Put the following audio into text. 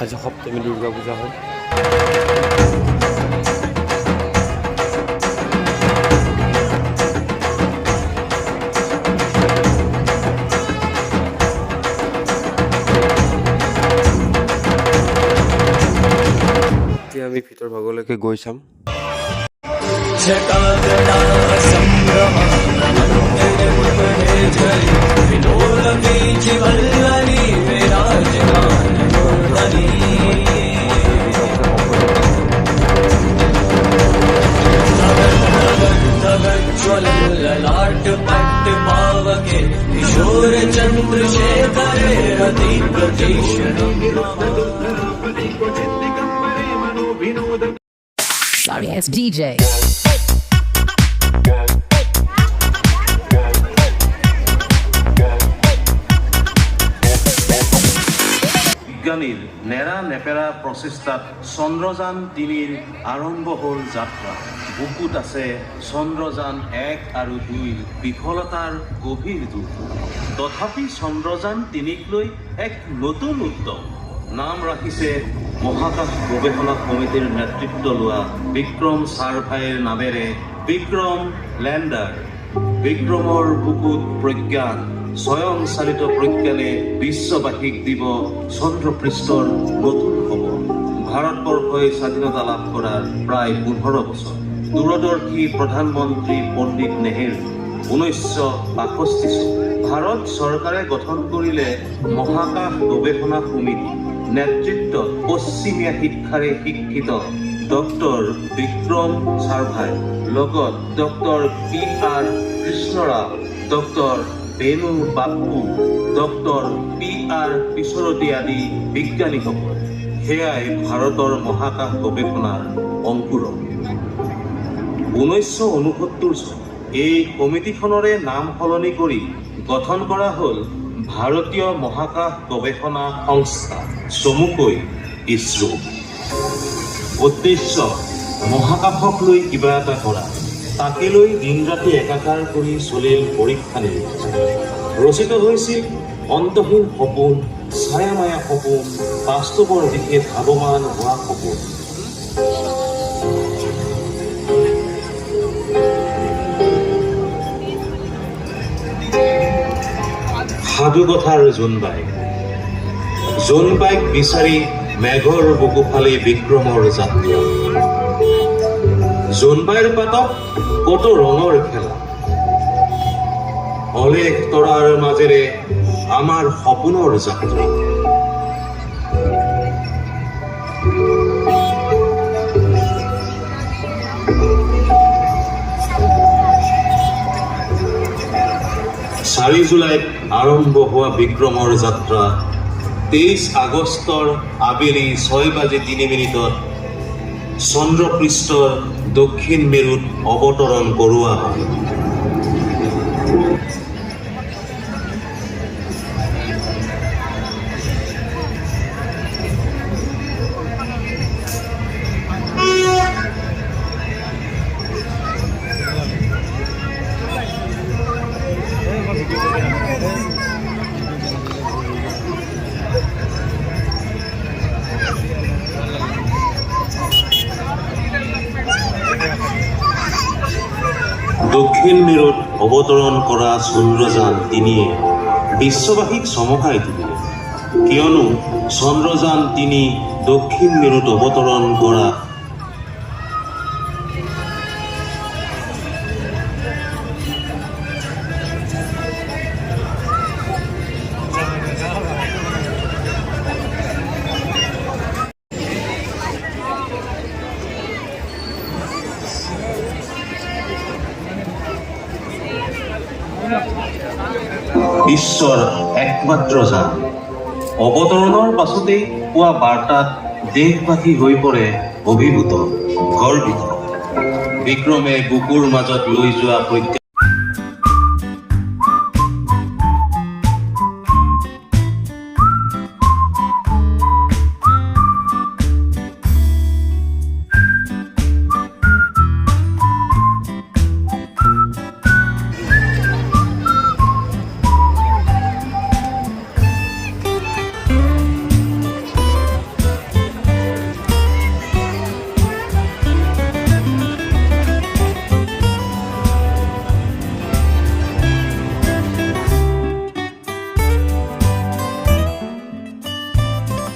আজি সপ্তমী দুৰ্গা পূজা হয়। এতিয়া আমি ভিতৰ ভাগলৈকে গৈ চাম। Sorry, it's DJ. বিজ্ঞানীৰ নেৰা নেপেৰা প্ৰচেষ্টাত চন্দ্ৰযান ৩ৰ আৰম্ভ হ'ল যাত্ৰা। বুকুত আছে চন্দ্ৰযান ১ আৰু ২ৰ বিফলতাৰ গভীৰ দুখ। তথাপি চন্দ্ৰযান ৩ক লৈ এক নতুন উদ্যম। নাম ৰাখিছে মহাকাশ গৱেষণা সমিতিৰ নেতৃত্ব লোৱা বিক্ৰম ছাৰভাইৰ নামেৰে বিক্ৰম লেণ্ডাৰ। বিক্ৰমৰ বুকুত প্ৰজ্ঞান, স্বয়ংচালিত প্ৰজ্ঞানে বিশ্ববাসীক দিব চন্দ্ৰপৃষ্ঠৰ নতুন খবৰ। ভাৰতবৰ্ষই স্বাধীনতা লাভ কৰাৰ প্ৰায় ১৫ বছৰ। দূৰদৰ্শী প্ৰধানমন্ত্ৰী পণ্ডিত নেহেৰু ১৯৬২ চন ভাৰত চৰকাৰে গঠন কৰিলে মহাকাশ গৱেষণা সমিতি। নেতৃত্বত পশ্চিমীয়া শিক্ষাৰে শিক্ষিত ডক্টৰ বিক্ৰম ছাৰভাই, লগত ডক্টৰ PR কৃষ্ণৰাও, ডক্টৰ বেনু বাপু, ডক্টৰ PR পিছৰতি আদি বিজ্ঞানীসকল। সেয়াই ভাৰতৰ মহাকাশ গৱেষণাৰ অংকুৰণ। ১৯৬৯ চন এই সমিতিখনৰে নাম সলনি কৰি গঠন কৰা হ'ল ভাৰতীয় মহাকাশ গৱেষণা সংস্থা, চমুকৈ ইছৰো। উদ্দেশ্য মহাকাশক লৈ কিবা এটা কৰা। তাকে লৈ দিন ৰাতি একাকাৰ কৰি চলিল পৰীক্ষা নিৰীক্ষা। ৰচিত হৈছিল অন্তহীন সপোন, ছায়ামায়া সপোন, বাস্তৱৰ দিশে ধাৱমান হোৱা সপোন। সাধুকথাৰ জোনবাইক বিচাৰি মেঘৰ বুকু ফালি বিক্ৰমৰ যাত্ৰা। জোনবাইৰ পাতত কত ৰঙৰ খেলা, অলেখ তৰাৰ মাজেৰে আমাৰ সপোনৰ যাত্ৰা। জুলাইত আৰম্ভ হোৱা বিক্ৰমৰ যাত্ৰা ২৩ আগষ্টৰ আবেলি ৬:৩ চন্দ্ৰপৃষ্ঠৰ দক্ষিণ মেৰুত অৱতৰণ কৰোৱা হয়। দক্ষিণ মেৰুত অৱতৰণ কৰা চন্দ্ৰযান ৩য়ে বিশ্ববাসীক চমকাই তুলিলে। কিয়নো চন্দ্ৰযান ৩ দক্ষিণ মেৰুত অৱতৰণ কৰা বিশ্বৰ একমাত্ৰ যান। অৱতৰণৰ পাছতেই পোৱা বাৰ্তাত দেশবাসী হৈ পৰে অভিভূত, গৰ্বিত। বিক্ৰমে বুকুৰ মাজত লৈ যোৱা প্ৰজ্ঞা